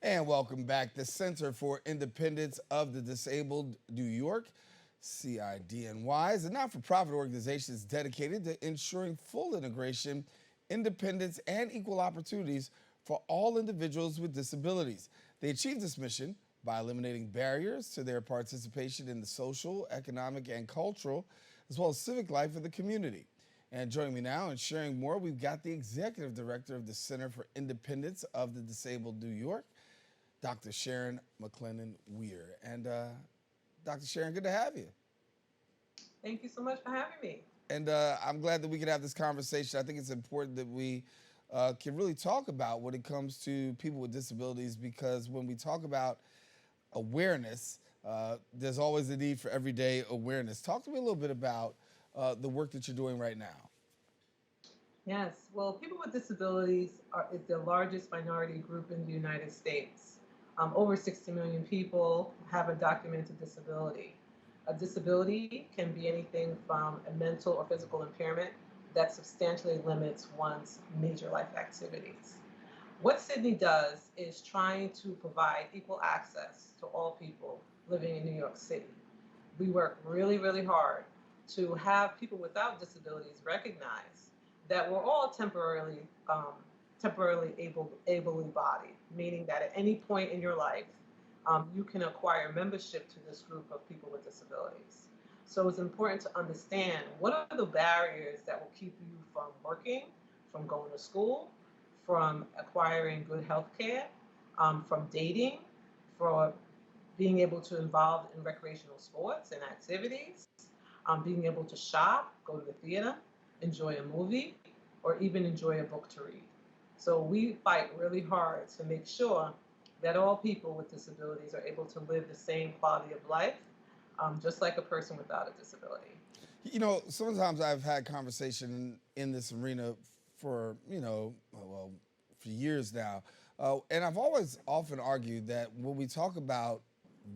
And welcome back. The Center for Independence of the Disabled, New York, CIDNY, is a not-for-profit organization dedicated to ensuring full integration, independence, and equal opportunities for all individuals with disabilities. They achieve this mission by eliminating barriers to their participation in the social, economic, and cultural, as well as civic life of the community. And joining me now and sharing more, we've got the Executive Director of the Center for Independence of the Disabled, New York, Dr. Sharon McLennon-Wier. And Dr. Sharon, good to have you. Thank you so much for having me. And I'm glad that we can have this conversation. I think it's important that we can really talk about when it comes to people with disabilities, because when we talk about awareness, there's always a need for everyday awareness. Talk to me a little bit about the work that you're doing right now. Yes, well, people with disabilities is the largest minority group in the United States. Over 60 million people have a documented disability. A disability can be anything from a mental or physical impairment that substantially limits one's major life activities. What Sydney does is trying to provide equal access to all people living in New York City. We work really, really hard to have people without disabilities recognize that we're all temporarily ably bodied, meaning that at any point in your life, you can acquire membership to this group of people with disabilities. So it's important to understand what are the barriers that will keep you from working, from going to school, from acquiring good health care, from dating, for being able to involve in recreational sports and activities, being able to shop, go to the theater, enjoy a movie, or even enjoy a book to read. So we fight really hard to make sure that all people with disabilities are able to live the same quality of life, just like a person without a disability. You know, sometimes I've had conversation in this arena for, well, for years now. And I've always often argued that when we talk about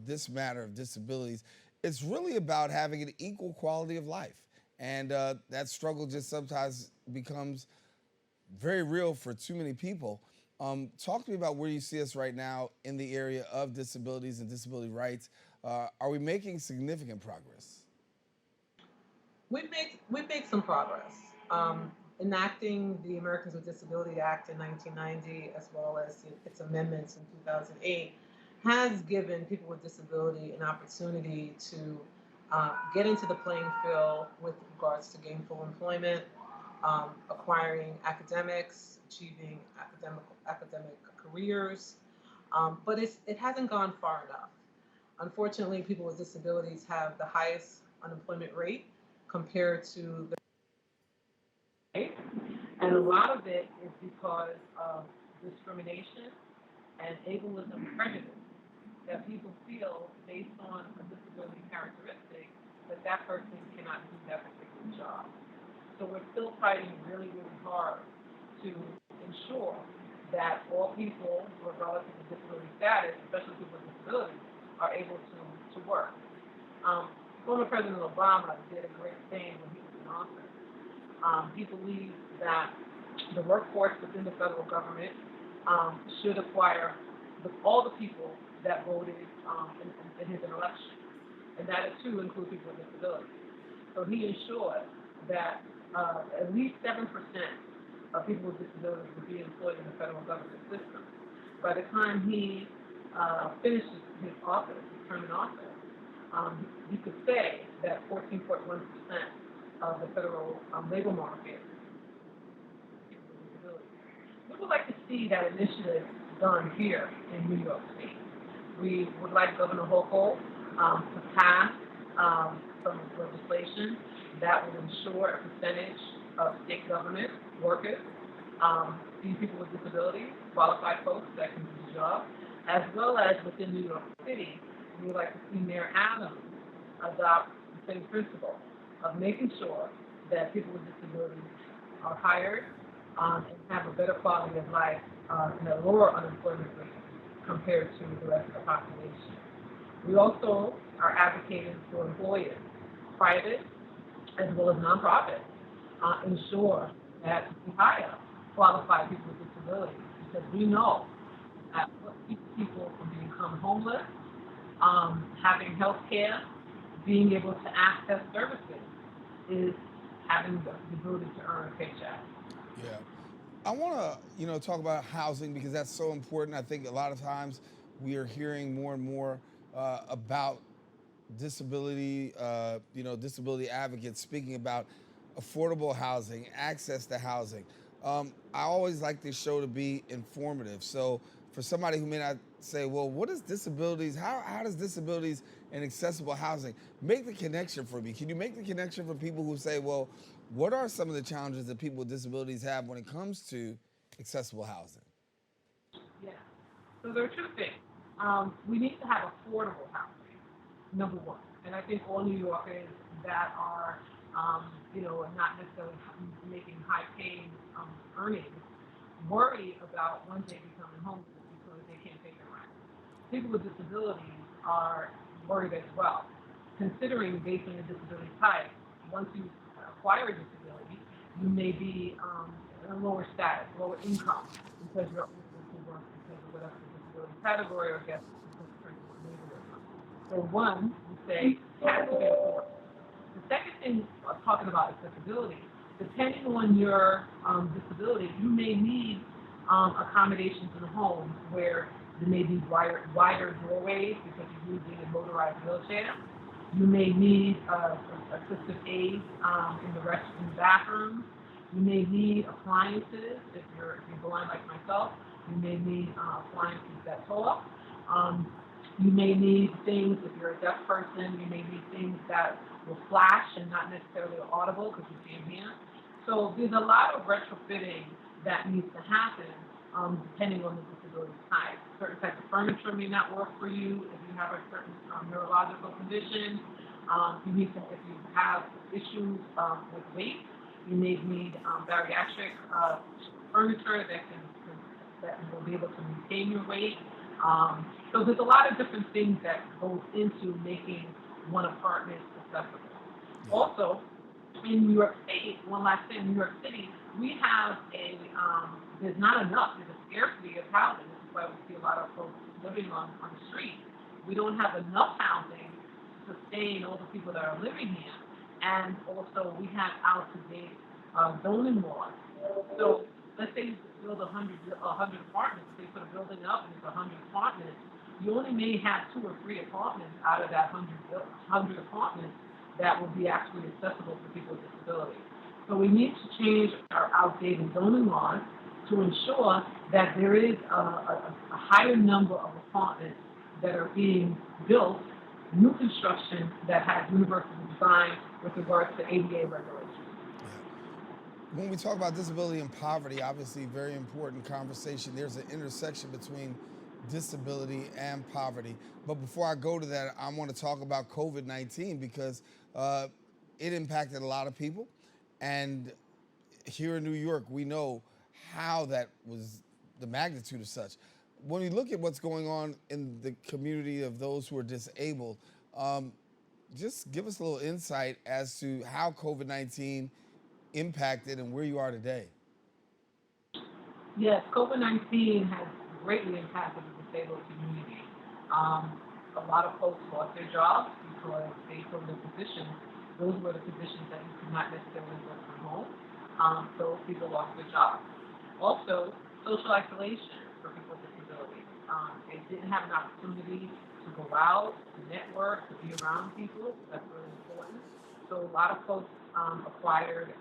this matter of disabilities, it's really about having an equal quality of life. And that struggle just sometimes becomes very real for too many people. Talk to me about where you see us right now in the area of disabilities and disability rights. Are we making significant progress? We've made some progress. Enacting the Americans with Disability Act in 1990, as well as its amendments in 2008, has given people with disability an opportunity to get into the playing field with regards to gainful employment, acquiring academics, achieving academic careers, but it hasn't gone far enough. Unfortunately, people with disabilities have the highest unemployment rate compared to the rate, and a lot of it is because of discrimination and ableism prejudice that people feel based on a disability characteristic that that person cannot do that particular job. So we're still fighting really, really hard to ensure that all people, regardless of the disability status, especially people with disabilities, are able to work. Former President Obama did a great thing when he was in office. He believes that the workforce within the federal government should acquire all the people that voted in his election, and that too includes people with disabilities. So he ensured that at least 7% of people with disabilities would be employed in the federal government system. By the time he finishes his office, his term in office, you could say that 14.1% of the federal labor market is people with disabilities. We would like to see that initiative done here in New York State. We would like Governor Hochul to pass some legislation that would ensure a percentage of state government workers, these people with disabilities, qualified folks that can do the job, as well as within New York City. We would like to see Mayor Adams adopt the same principle of making sure that people with disabilities are hired and have a better quality of life and a lower unemployment rate compared to the rest of the population. We also are advocating for employers, private as well as nonprofit, ensure that we hire qualified people with disabilities, because we know that what keeps people homeless, having health care, being able to access services is having the ability to earn a paycheck. Yeah. I want to, talk about housing because that's so important. I think a lot of times we are hearing more and more about disability, disability advocates speaking about affordable housing, access to housing. I always like this show to be informative. So for somebody who may not say, well, what is disabilities? How does disabilities and accessible housing make the connection for me? Can you make the connection for people who say, well, what are some of the challenges that people with disabilities have when it comes to accessible housing? Yeah. So there are two things. We need to have affordable housing, number one. And I think all New Yorkers that are, not necessarily making high-paying earnings worry about one day becoming homeless because they can't pay their rent. People with disabilities are worried as well, considering based on your disability type, once you acquire a disability, you may be in a lower status, lower income, because you're unable to work because of whatever the disability category or guess because of labor. So one, we say, has to be affordable. The second thing talking about accessibility, depending on your disability, you may need accommodations in the home where there may be wider doorways because you're using a motorized wheelchair. You may need assistive aids in the bathroom. You may need appliances if you're blind like myself. You may need appliances that talk. You may need things if you're a deaf person. You may need things that will flash and not necessarily audible because you can't hear. So there's a lot of retrofitting that needs to happen depending on the disability type. Certain types of furniture may not work for you if you have a certain neurological condition. If you have issues with weight, you may need bariatric furniture that will be able to maintain your weight. So there's a lot of different things that goes into making one apartment accessible. Yeah. Also, in New York State, one last thing, in New York City, we have there's not enough, there's a scarcity of housing. This is why we see a lot of folks living on the street. We don't have enough housing to sustain all the people that are living here. And also, we have out-to-date zoning laws. So let's say you build 100 apartments, they put a building up and it's 100 apartments, you only may have 2 or 3 apartments out of that 100 apartments that will be actually accessible for people with disabilities. So we need to change our outdated zoning laws to ensure that there is a higher number of apartments that are being built, new construction that has universal design with regards to ADA regulations. When we talk about disability and poverty, obviously very important conversation. There's an intersection between disability and poverty. But before I go to that, I want to talk about COVID-19 because it impacted a lot of people. And here in New York, we know how that was the magnitude of such. When we look at what's going on in the community of those who are disabled, just give us a little insight as to how COVID-19 impacted and where you are today. Yes, COVID-19 has greatly impacted the disabled community. A lot of folks lost their jobs because they filled their positions. Those were the positions that you could not necessarily work from home. So people lost their jobs. Also, social isolation for people with disabilities. They didn't have an opportunity to go out, to network, to be around people. That's really important. So a lot of folks acquired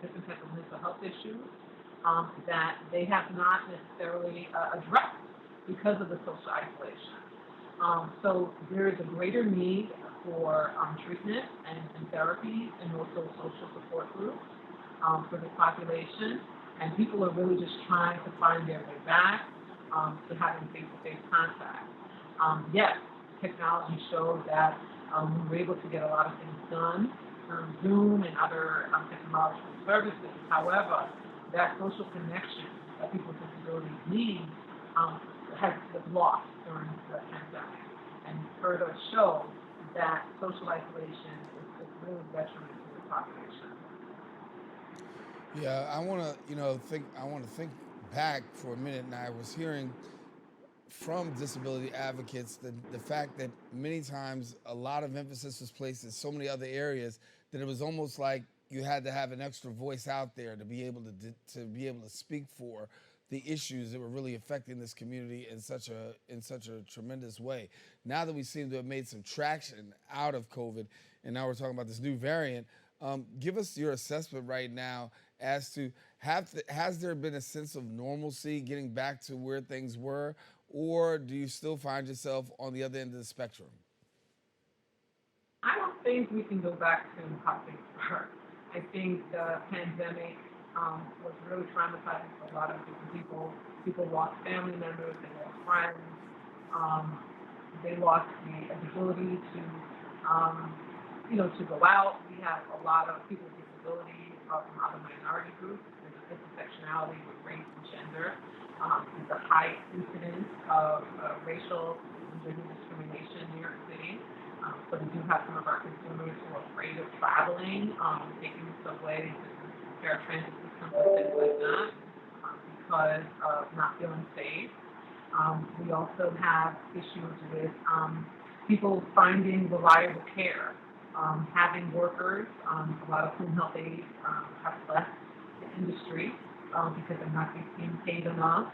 different types of mental health issues that they have not necessarily addressed because of the social isolation. So there is a greater need for treatment and therapy and also social support groups for the population. And people are really just trying to find their way back to having face-to-face contact. Yes, technology showed that we were able to get a lot of things done through Zoom and other technological services. However, that social connection that people with disabilities need was lost during the pandemic, and further show that social isolation is really detrimental to the population. Yeah, I want to, think back for a minute, and I was hearing from disability advocates the fact that many times a lot of emphasis was placed in so many other areas that it was almost like you had to have an extra voice out there to be able to be able to speak for the issues that were really affecting this community in such a tremendous way. Now that we seem to have made some traction out of COVID, and now we're talking about this new variant, give us your assessment right now as to has there been a sense of normalcy getting back to where things were, or do you still find yourself on the other end of the spectrum? I don't think we can go back to how things were. I think the pandemic was really traumatizing for a lot of different people. People lost family members, they lost friends, um, they lost the ability to, um, to go out. We have a lot of people with disabilities from other minority groups. There's a intersectionality with race and gender. There's a high incidence of racial and gender discrimination in New York City. So we do have some of our consumers who are afraid of traveling, taking the subway, paratransit systems, and things like that, because of not feeling safe. We also have issues with people finding reliable care, having workers, a lot of home health aides have left the industry because they're not being paid enough,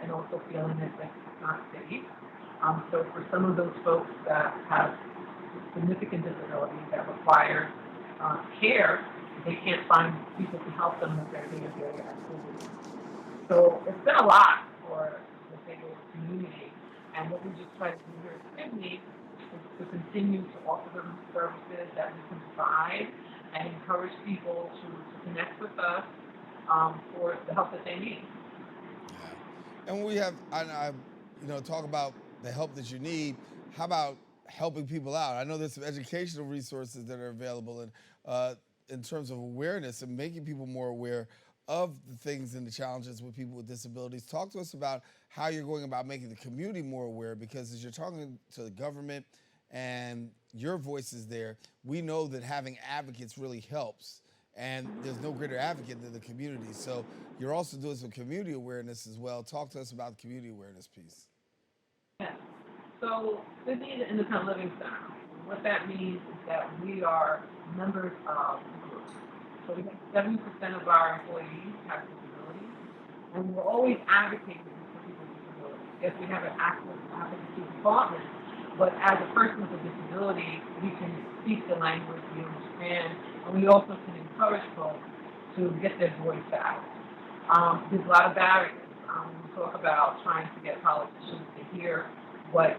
and also feeling that it's not safe. So for some of those folks that have significant disabilities that require care, they can't find people to help them with their day-to-day activities. So it's been a lot for the disabled community, and what we just try to do here at Sydney is to continue to offer them services that we can provide and encourage people to connect with us for the help that they need. And we have, talk about the help that you need. How about helping people out? I know there's some educational resources that are available, and in terms of awareness and making people more aware of the things and the challenges with people with disabilities. Talk to us about how you're going about making the community more aware, because as you're talking to the government and your voice is there, we know that having advocates really helps. And there's no greater advocate than the community. So you're also doing some community awareness as well. Talk to us about the community awareness piece. Yes. So Sydney is an independent living center. What that means is that we are members of the group. So we have 70% of our employees have disabilities, and we're always advocating for people with disabilities. Yes, we have an active advocacy department, but as a person with a disability, we can speak the language, we understand, and we also can encourage folks to get their voice out. There's a lot of barriers. We talk about trying to get politicians to hear what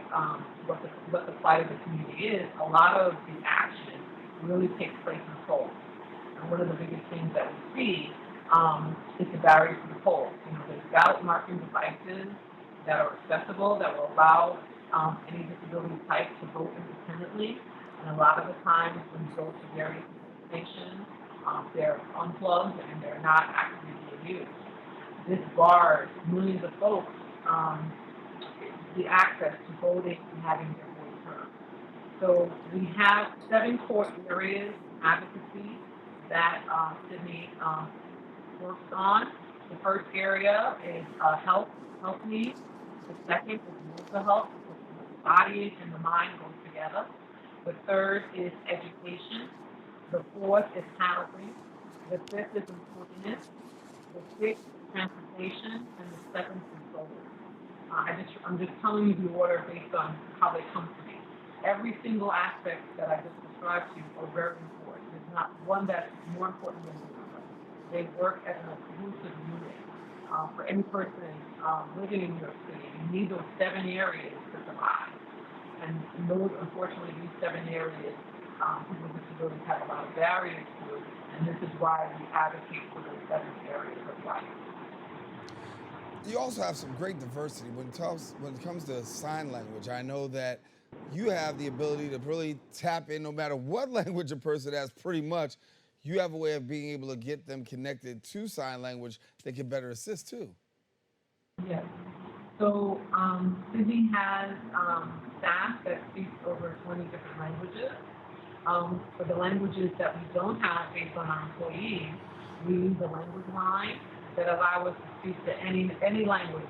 the plight of the community is. A lot of the action really takes place in polls. And one of the biggest things that we see is the barriers to the polls. There's ballot marking devices that are accessible that will allow any disability type to vote independently. And a lot of the times when you go to various stations, they're unplugged and they're not actively being used. This bars millions of folks the access to voting and having their voice heard. So we have 7 core areas of advocacy that Sydney works on. The first area is health needs. The second is mental health, because the body and the mind go together. The third is education. The fourth is housing. The fifth is employment. The sixth is transportation, and the seventh is solar. I'm just telling you the order based on how they come to me. Every single aspect that I just described to you are very important. There's not one that's more important than the other. They work as an inclusive unit. For any person living in New York City, you need those 7 areas to survive. And those, unfortunately, these 7 areas, people with disabilities have a lot of barriers to, and this is why we advocate for those 7 areas of life. You also have some great diversity when it comes to sign language. I know that you have the ability to really tap in no matter what language a person has, pretty much. You have a way of being able to get them connected to sign language that can better assist too. Yes. So Sydney has staff that speaks over 20 different languages. For the languages that we don't have based on our employees, we use a language line that allow us to speak to any language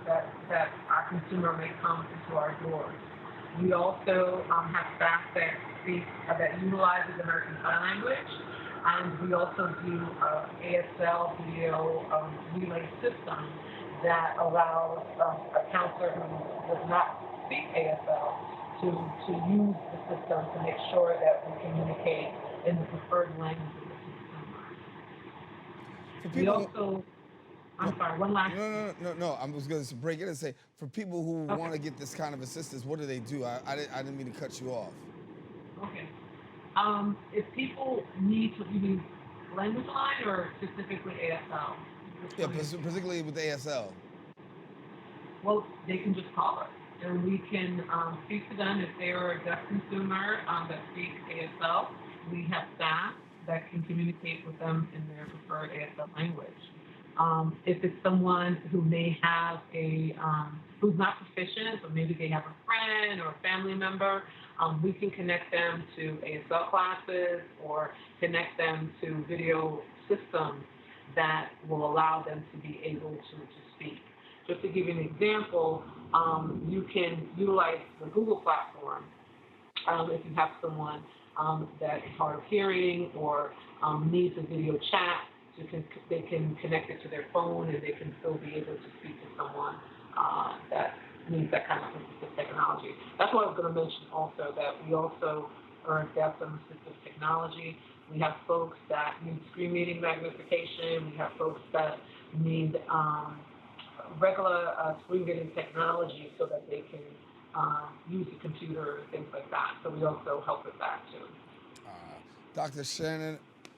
that our consumer may come into our doors. We also have staff that speak that utilizes American Sign Language, and we also do ASL video relay system that allows a counselor who does not speak ASL to use the system to make sure that we communicate in the preferred language of the consumer. For We people, also, I'm sorry, one last no. I was going to break it and say, for people who want to Okay. get this kind of assistance, what do they do? I didn't mean to cut you off. Okay. If people need to, you mean language line or specifically ASL? Yeah, particularly with ASL. Well, they can just call us, and we can speak to them if they are a deaf consumer that speaks ASL. We have staff that can communicate with them in their preferred ASL language. If it's someone who may have who's not proficient, but maybe they have a friend or a family member, we can connect them to ASL classes or connect them to video systems that will allow them to be able to speak. Just to give you an example, you can utilize the Google platform if you have someone that is hard of hearing or needs a video chat. They can connect it to their phone and they can still be able to speak to someone that needs that kind of assistive technology. That's what I was going to mention also, that we also are adept on assistive technology. We have folks that need screen reading magnification. We have folks that need regular screen reading technology so that they can use the computer and things like that. So we also help with that too. Dr.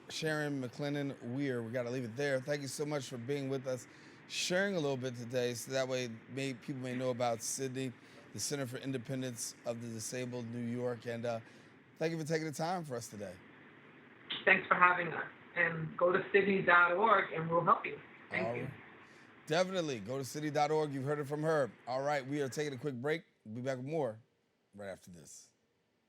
Sharon McLennon-Wier, we got to leave it there. Thank you so much for being with us, sharing a little bit today, so that way people may know about Sydney, the Center for Independence of the Disabled, New York, and thank you for taking the time for us today. Thanks for having us, and go to sydney.org and we'll help you. Thank you. Definitely, go to city.org. You've heard it from her. All right, we are taking a quick break. We'll be back with more right after this.